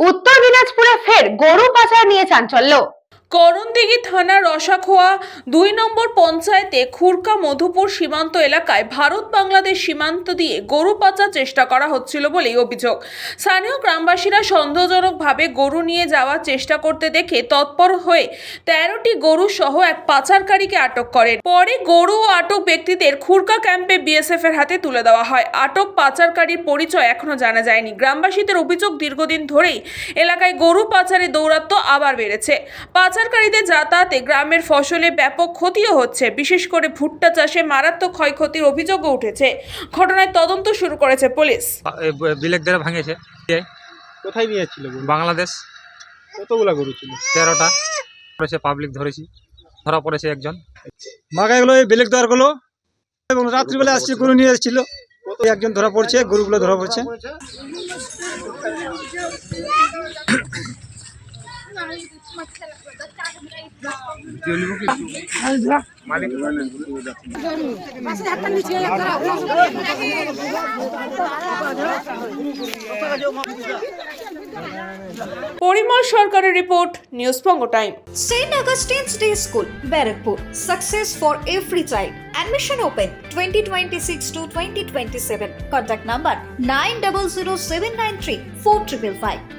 উত্তর দিনাজপুরে ফের গরু পাচার নিয়ে চাঞ্চল্য। করণদিঘি থানার রসাখোয়া ২ নম্বর পঞ্চায়েতে খুরকা মধুপুর সীমান্ত এলাকায় ভারত বাংলাদেশ সীমান্ত দিয়ে গরু পাচার চেষ্টা করা হচ্ছিল বলেই অভিযোগ। স্থানীয় গ্রামবাসীরা সন্দেহজনকভাবে গরু নিয়ে যাওয়ার চেষ্টা করতে দেখে তৎপর হয়ে ১৩টি গরু সহ এক পাচারকারীকে আটক করেন। পরে গরু ও আটক ব্যক্তিদের খুরকা ক্যাম্পে বিএসএফ এর হাতে তুলে দেওয়া হয়। আটক পাচারকারীর পরিচয় এখনো জানা যায়নি। গ্রামবাসীদের অভিযোগ, দীর্ঘদিন ধরেই এলাকায় গরু পাচারে দৌরাত্ম্য আবার বেড়েছে। পাচারকারীদের যাতায়াতে গ্রামের ফসলে ব্যাপক ক্ষতিও হচ্ছে। বিশেষ করে ভুট্টা চাষে মারাত্মক ক্ষয়ক্ষতির অভিযোগও উঠেছে। ঘটনায় তদন্ত শুরু করেছে পুলিশ। বিলেক দ্বারা ভাঙেছে। কোথায় নিয়ে যাচ্ছিল গরু? বাংলাদেশ। কতগুলা গরু ছিল? 13টা পড়েছে, পাবলিক ধরেছি, ধরা পড়েছে একজন। মাগাইগুলো এই বেলেক দ্বারগুলো এবং রাত্রিবেলা আসছে গরু নিয়ে এসেছিল, একজন ধরা পড়ছে, গরুগুলো ধরা পড়ছে। পরিমল সরকারের report, news Banga time. St. Augustine's Day School, Barakpur. Success for every child. Admission open 2026 to 2027. Contact number 900793 4555.